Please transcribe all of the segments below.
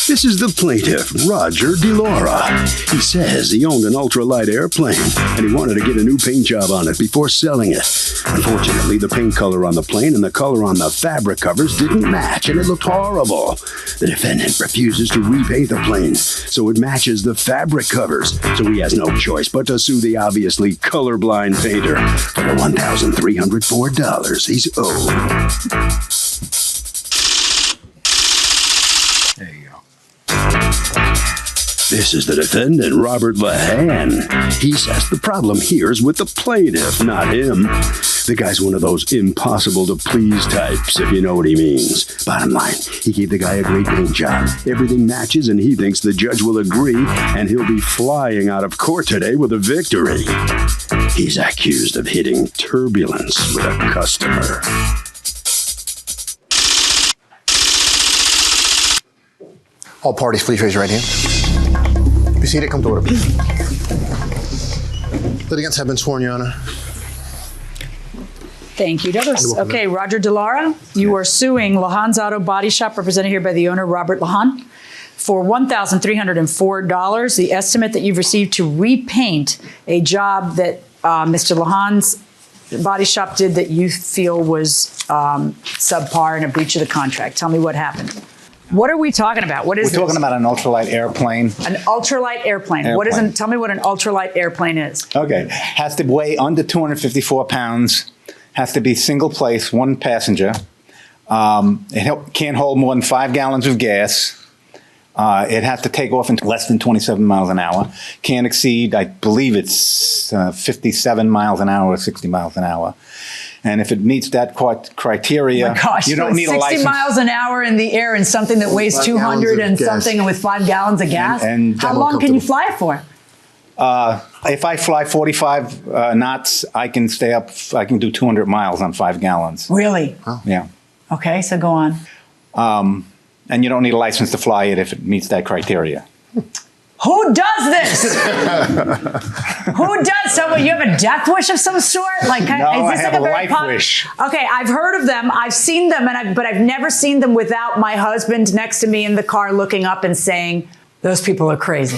This is the plaintiff, Roger DeLaura. He says he owned an ultralight airplane and he wanted to get a new paint job on it before selling it. Unfortunately, the paint color on the plane and the color on the fabric covers didn't match and it looked horrible. The defendant refuses to repaint the plane so it matches the fabric covers, so he has no choice but to sue the obviously colorblind painter for the $1,304 he's owed. There you go. This is the defendant, Robert Lahan. He says the problem here is with the plaintiff, not him. The guy's one of those impossible-to-please types, if you know what he means. Bottom line, he gave the guy a great paint job. Everything matches, and he thinks the judge will agree, and he'll be flying out of court today with a victory. He's accused of hitting Turbulence with a customer. All parties, please raise your right hand. Be seated, come to order, please. Litigants have been sworn, Your Honor. Thank you, Douglas. Okay, Roger DeLaura, you are suing Lahan's Auto Body Shop, represented here by the owner, Robert Lahan, for $1,304. The estimate that you've received to repaint a job that Mr. Lahan's body shop did that you feel was subpar and a breach of the contract. Tell me what happened. What are we talking about? What is We're talking about an ultralight airplane. An ultralight airplane. Tell me what an ultralight airplane is. Okay. Has to weigh under 254 pounds. Has to be single place, one passenger. It can't hold more than 5 gallons of gas. It has to take off in less than 27 miles an hour. Can't exceed, I believe it's 57 miles an hour or 60 miles an hour. And if it meets that criteria, you don't need a license. 60 miles an hour in the air and something that weighs 200 and something with 5 gallons of gas? How long can you fly it for? If I fly 45 knots, I can stay up, I can do 200 miles on 5 gallons. Really? Oh. Yeah. Okay, so go on. And you don't need a license to fly it if it meets that criteria. Who does this? Who does? So you have a death wish of some sort? Like, no, is this I have like a life wish. Okay, I've heard of them. I've seen them, but I've never seen them without my husband next to me in the car looking up and saying, those people are crazy.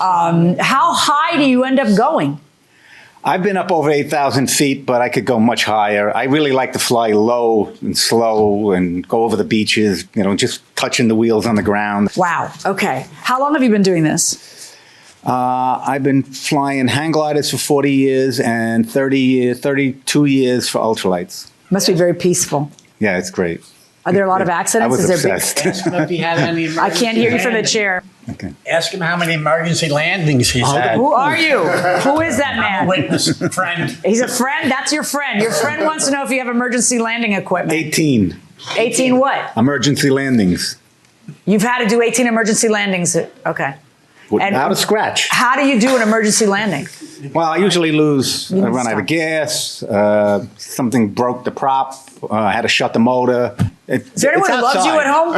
How high do you end up going? I've been up over 8,000 feet, but I could go much higher. I really like to fly low and slow and go over the beaches, you know, just touching the wheels on the ground. Wow. Okay. How long have you been doing this? I've been flying hang gliders for 40 years and 32 years for ultralights. Must be very peaceful. Yeah, it's great. Are there a lot of accidents? I was obsessed. Ask him if he had any emergency I can't hear you from the chair. Okay. Ask him how many emergency landings he's had. Who are you? Who is that man? I'm a witness, friend. He's a friend? That's your friend. Your friend wants to know if you have emergency landing equipment. 18. 18 what? Emergency landings. You've had to do 18 emergency landings. Okay. Without a scratch. How do you do an emergency landing? Well, I usually lose. I run out of gas. Something broke the prop. I had to shut the motor. Is there anyone who loves you at home?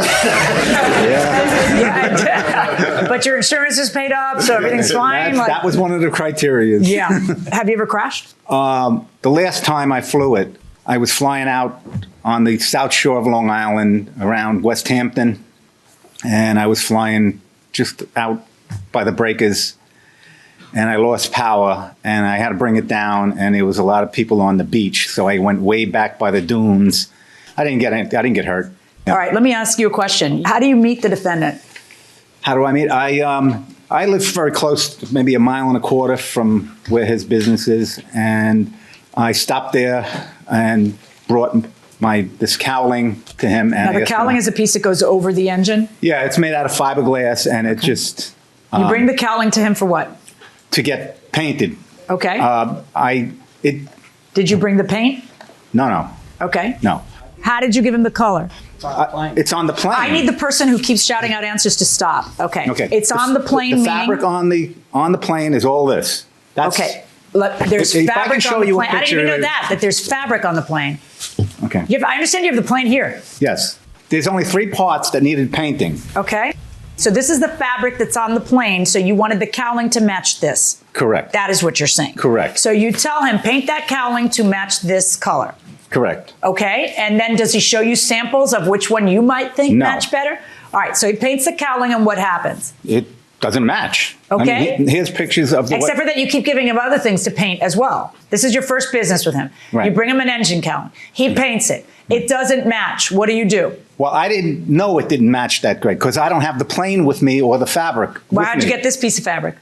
Yeah. But your insurance is paid up, so everything's fine? That was one of the criteria. Yeah. Have you ever crashed? The last time I flew it, I was flying out on the south shore of Long Island around West Hampton, and I was flying just out by the breakers, and I lost power, and I had to bring it down, and there was a lot of people on the beach, so I went way back by the dunes. I didn't get hurt. All right, let me ask you a question. How do you meet the defendant? How do I meet? I live very close, maybe 1.25 miles from where his business is, and I stopped there and brought this cowling to him. And now, the cowling is a piece that goes over the engine? Yeah, it's made out of fiberglass, and it just... You bring the cowling to him for what? To get painted. Okay. Did you bring the paint? No. Okay. No. How did you give him the color? It's on the plane. I need the person who keeps shouting out answers to stop. Okay. Okay. It's on the plane. The fabric on the plane is all this. That's, okay. There's if fabric I can show on the you plane. a picture, I didn't even know that there's fabric on the plane. Okay. I understand you have the plane here. Yes. There's only 3 parts that needed painting. Okay. So this is the fabric that's on the plane, so you wanted the cowling to match this. Correct. That is what you're saying. Correct. So you tell him, paint that cowling to match this color. Correct. Okay, and then does he show you samples of which one you might think No. match better? All right, so he paints the cowling, and what happens? It doesn't match. Okay. I mean, here's pictures of the. Except for that you keep giving him other things to paint as well. This is your first business with him. Right. You bring him an engine cowling. He paints it. It doesn't match. What do? Well, I didn't know it didn't match that great because I don't have the plane with me or the fabric. Well, with how'd you me. get this piece of fabric?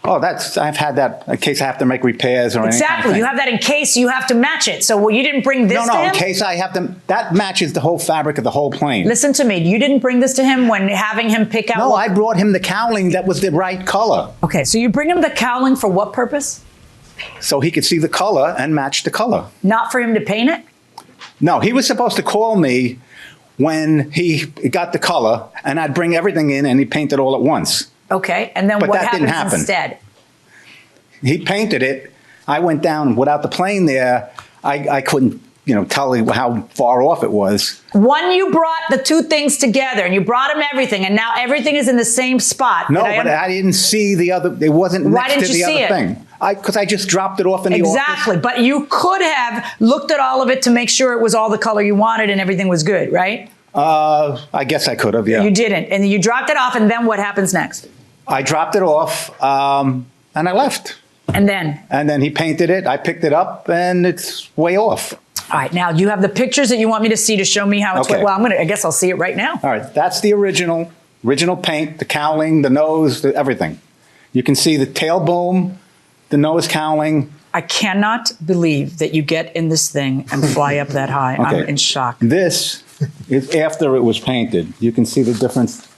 Oh, I've had that in case I have to make repairs or anything. Exactly. You have that in case you have to match it. So you didn't bring this to him? in case I have to. That matches the whole fabric of the whole plane. Listen to me. You didn't bring this to him when having him pick out No, what- I brought him the cowling that was the right color Okay, so you bring him the cowling for what purpose? so he could see the color and match the color. Not for him to paint it? No, he was supposed to call me when he got the color, and I'd bring everything in and he'd paint it all at once. Okay, and then But what that didn't happens happen. instead? He painted it. I went down without the plane there. I couldn't, tell you how far off it was. When you brought the two things together and you brought him everything, and now everything is in the same spot. No, Did but I didn't see the other. It wasn't Why next didn't to you the see other it? thing. Because I just dropped it off in the office. Exactly, but you could have looked at all of it to make sure it was all the color you wanted and everything was good, right? I guess I could have. Yeah. You didn't, and you dropped it off, and then what happens next? I dropped it off, and I left. And then? And then he painted it. I picked it up, and it's way off. All right, now you have the pictures that you want me to see to show me how it's. Okay. Well, I guess I'll see it right now. All right, that's the original paint, the cowling, the nose, everything. You can see the tail boom, the nose cowling. I cannot believe that you get in this thing and fly up that high. I'm Okay. in shock. This is after it was painted. You can see the difference.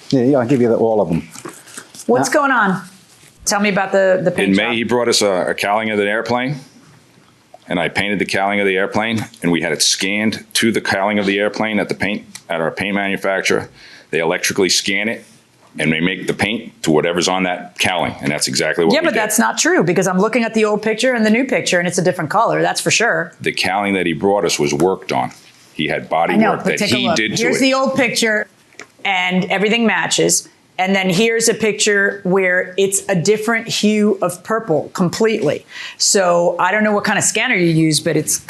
Yeah, I'll give you all of them. What's going on? Tell me about the paint In job. May, he brought us a cowling of the airplane, and I painted the cowling of the airplane, and we had it scanned to the cowling of the airplane at our paint manufacturer. They electrically scan it, and they make the paint to whatever's on that cowling, and that's exactly what Yeah, we but did. that's not true because I'm looking at the old picture and the new picture, and it's a different color. That's for sure. The cowling that he brought us was worked on. He had body I know, work but that take a he look. did to Here's it. the old picture, and everything matches. And then here's a picture where it's a different hue of purple completely. So I don't know what kind of scanner you use, but it's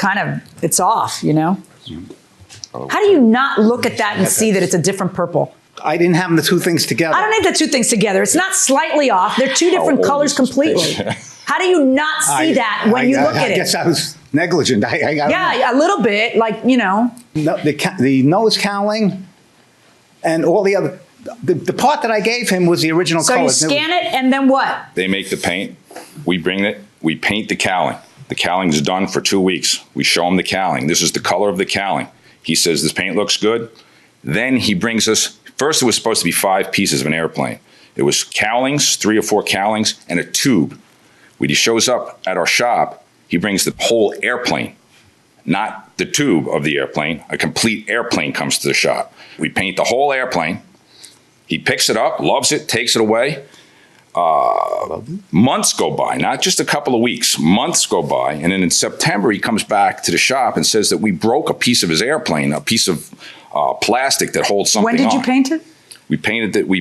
off, How do you not look at that and see that it's a different purple? I didn't have the two things together. I don't need the two things together. It's not slightly off. They're two different old colors is this completely. picture? How do you not see that when you look at I it? guess I was negligent. I don't know. Yeah, a little bit, No, the nose cowling and all the other. The part that I gave him was the original So color. you scan it, and then what? They make the paint. We bring it. We paint the cowling. The cowling is done for 2 weeks. We show him the cowling. This is the color of the cowling. He says this paint looks good. Then he brings us. First, it was supposed to be 5 pieces of an airplane. It was cowlings, 3 or 4 cowlings, and a tube. When he shows up at our shop, he brings the whole airplane, not the tube of the airplane. A complete airplane comes to the shop. We paint the whole airplane. He picks it up, loves it, takes it away. Months go by, not just a couple of weeks. Months go by, and then in September he comes back to the shop and says that we broke a piece of his airplane, a piece of plastic that holds something on. When did you paint it? We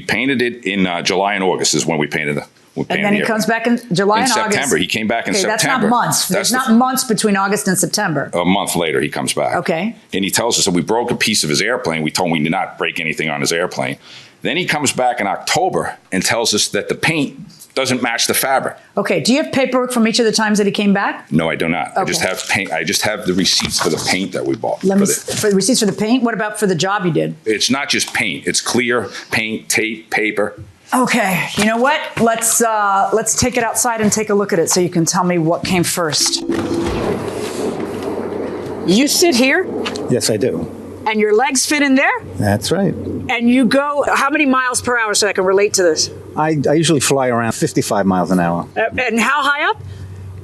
painted it in July and August is when we painted it. And then he comes back in July in and August. September. He came back in Okay, September. that's not months. There's not months between August and September. A month later, he comes back. Okay. And he tells us that we broke a piece of his airplane. We told him we did not break anything on his airplane. Then he comes back in October and tells us that the paint doesn't match the fabric. Okay. Do you have paperwork from each of the times that he came back? No, I do not. I Okay. just have paint. I just have the receipts for the paint that we bought. Let me for the receipts for the paint. What about for the job you did? It's not just paint. It's clear paint, tape, paper. Okay. You know what? Let's take it outside and take a look at it so you can tell me what came first. You sit here Yes, I do. and your legs fit in there That's right. and you go how many miles per hour so I can relate to this? I usually fly around 55 miles an hour. And how high up?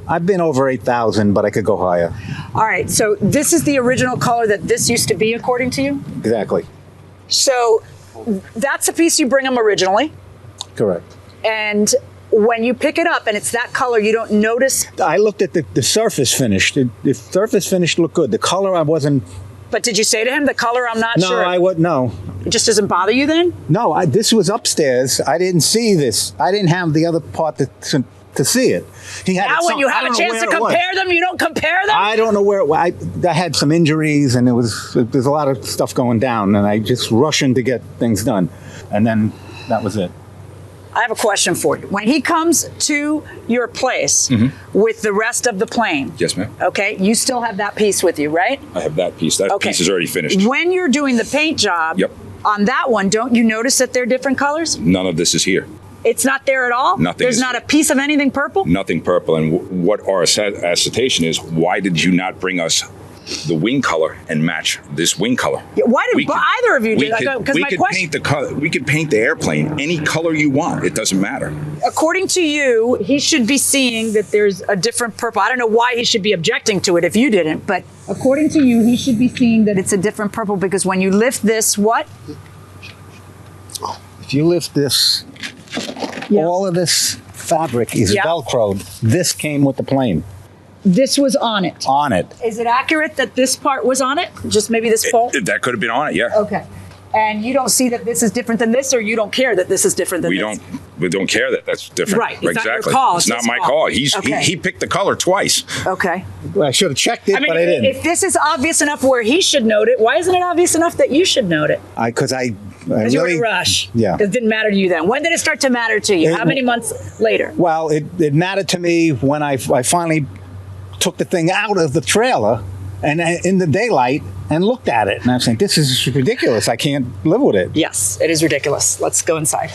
I've been over 8,000, but I could go higher. All right. So this is the original color that this used to be according to you? Exactly. So that's a piece you bring them originally. Correct. And when you pick it up and it's that color, you don't notice. I looked at the surface finish. The surface finish looked good. The color, I wasn't. But did you say to him, the color, I'm not sure? No. It just doesn't bother you then? No, this was upstairs. I didn't see this. I didn't have the other part to to see it. He had Now, it when you have a chance to compare them, you don't compare them? I don't know where it was. I had some injuries, and there's a lot of stuff going down, and I just rushing to get things done. And then that was it. I have a question for you. When he comes to your place with the rest of the plane, Yes, ma'am. okay, you still have that piece with you, right? I have that piece. That piece is already finished. When you're doing the paint job, Yep. on that one, don't you notice that they're different colors? None of this is here. It's not there at all? Nothing There's is not here. a piece of anything purple? Nothing purple. And what our assertion is, why did you not bring us the wing color and match this wing color? Yeah, why did either of you do that? Because We my could question, paint the color. We could paint the airplane any color you want. It doesn't matter. according to you, he should be seeing that there's a different purple. I don't know why he should be objecting to it if you didn't, but according to you, he should be seeing that it's a different purple because when you lift this, what? If you lift this, all of this fabric is Yeah. Velcroed. This came with the plane This was on it. on it. Is it accurate that this part was on it? Just maybe this pole? That could have been on it. Yeah. Okay. And you don't see that this is different than this, or you don't care that this is different than We this? don't care that that's different. Right. It's not your exactly. call, It's it's not his my call. call. Okay. He picked the color twice. Okay. Well, I should have checked it, I mean, but I didn't. if this is obvious enough where he should note it, why isn't it obvious enough that you should note it? Because I Because you were in really, a rush. Yeah. It didn't matter to you then. When did it start to matter to you? How many months later? Well, it mattered to me when I finally took the thing out of the trailer and in the daylight and looked at it. And I'm saying, this is ridiculous. I can't live with it. Yes, it is ridiculous. Let's go inside.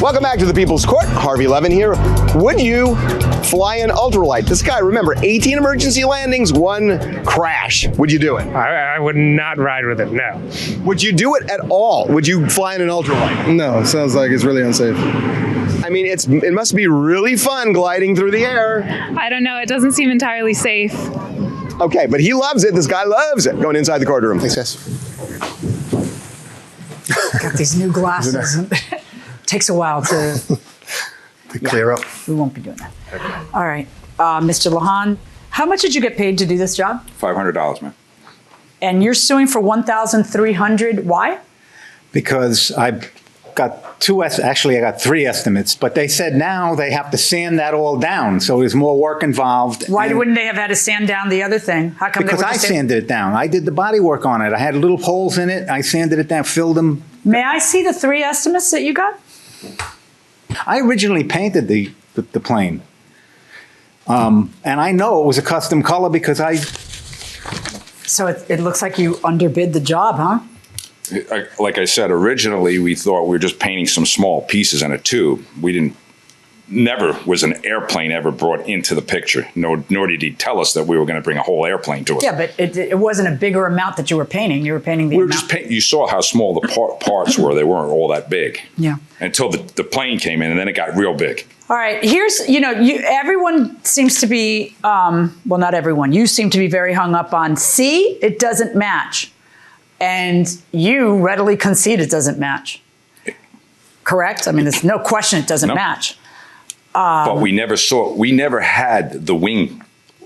Welcome back to the People's Court. Harvey Levin here. Would you fly an ultralight? This guy, remember, 18 emergency landings, 1 crash. Would you do it? I would not ride with it, no. Would you do it at all? Would you fly in an ultralight? No, it sounds like it's really unsafe. I mean, it must be really fun gliding through the air. I don't know. It doesn't seem entirely safe. Okay, but he loves it. This guy loves it. Going inside the courtroom. Thanks, guys. Got these new glasses. Takes a while to Clear up. We won't be doing that. All right. Mr. Lahan, how much did you get paid to do this job? $500, man. And you're suing for $1,300. Why? Because I got I got 3 estimates, but they said now they have to sand that all down. So there's more work involved. Why And- wouldn't they have had to sand down the other thing? How come Because they were I just sanded it down. I did the body work on it. I had little holes in it. I sanded it down, filled them. May I see the 3 estimates that you got? I originally painted the plane. And I know it was a custom color because So it looks like you underbid the job, huh? Like I said, originally we thought we were just painting some small pieces in a tube. Never was an airplane ever brought into the picture. Nor did he tell us that we were going to bring a whole airplane to us. Yeah, but it wasn't a bigger amount that you were painting. You were painting the We were amount. just you saw how small the parts were. They weren't all that big. Yeah. Until the plane came in, and then it got real big. All right, here's, everyone seems to be, well, not everyone, you seem to be very hung up on C, it doesn't match. And you readily concede it doesn't match. Correct? I mean, there's no question it doesn't No. match. But we never had the wing.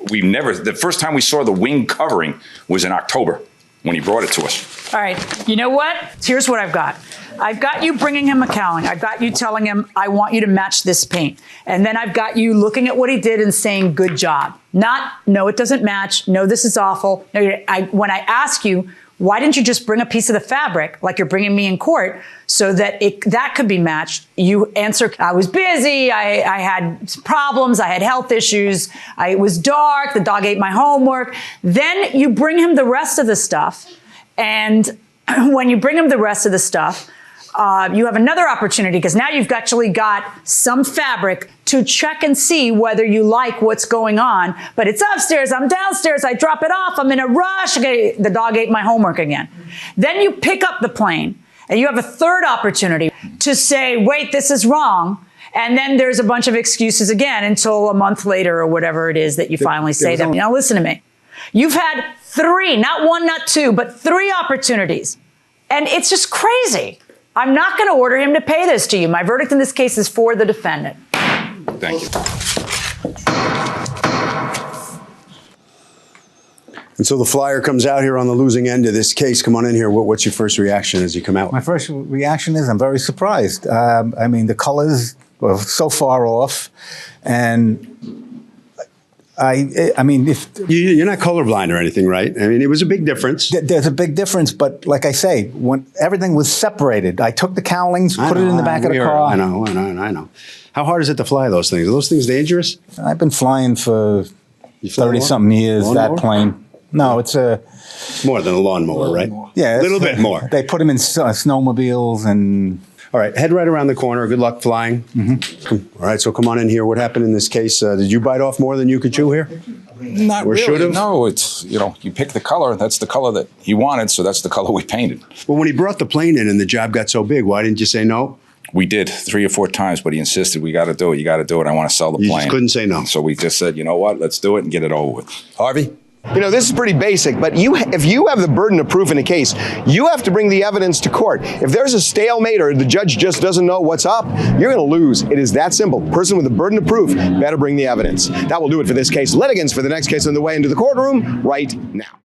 The first time we saw the wing covering was in October when he brought it to us. All right, you know what? Here's what I've got. I've got you bringing him a cowling. I've got you telling him, I want you to match this paint. And then I've got you looking at what he did and saying, good job. Not, no, it doesn't match. No, this is awful. No, when I ask you, why didn't you just bring a piece of the fabric like you're bringing me in court so that that could be matched? You answer, I was busy. I had problems. I had health issues. It was dark. The dog ate my homework. Then you bring him the rest of the stuff. And when you bring him the rest of the stuff, you have another opportunity because now you've actually got some fabric to check and see whether you like what's going on. But it's upstairs, I'm downstairs, I drop it off, I'm in a rush. Okay, the dog ate my homework again. Then you pick up the plane and you have a third opportunity to say, wait, this is wrong. And then there's a bunch of excuses again until a month later or whatever it is that you finally say that. Now listen to me. You've had 3, not 1, not 2, but 3 opportunities. And it's just crazy. I'm not going to order him to pay this to you. My verdict in this case is for the defendant. Thank you. And so the flyer comes out here on the losing end of this case. Come on in here. What's your first reaction as you come out? my first reaction is I'm very surprised. I mean, the colors so far off, and I mean, if You're not colorblind or anything, right? I mean, it was a big difference. there's a big difference, but like I say, when everything was separated, I took the cowlings, I put it know, in the back of the car. I know. How hard is it to fly those things? Are those things dangerous? I've been flying for You fly 30-something years, lawnmower? that plane. No, it's a... More than a lawnmower, right? Yeah. A little bit more. They put them in snowmobiles and... All right, head right around the corner. Good luck flying. All right, so come on in here. What happened in this case? Did you bite off more than you could chew here? Not Or really. should've? No, it's, you pick the color. That's the color that he wanted, so that's the color we painted. Well, when he brought the plane in and the job got so big, why didn't you say no? We did 3 or 4 times, but he insisted, we got to do it. You got to do it. I want to sell the You plane. just couldn't say no. So we just said, you know what? Let's do it and get it over with. Harvey? You know, this is pretty basic, but if you have the burden of proof in a case, you have to bring the evidence to court. If there's a stalemate or the judge just doesn't know what's up, you're going to lose. It is that simple. Person with the burden of proof better bring the evidence. That will do it for this case. Litigants for the next case on the way into the courtroom right now.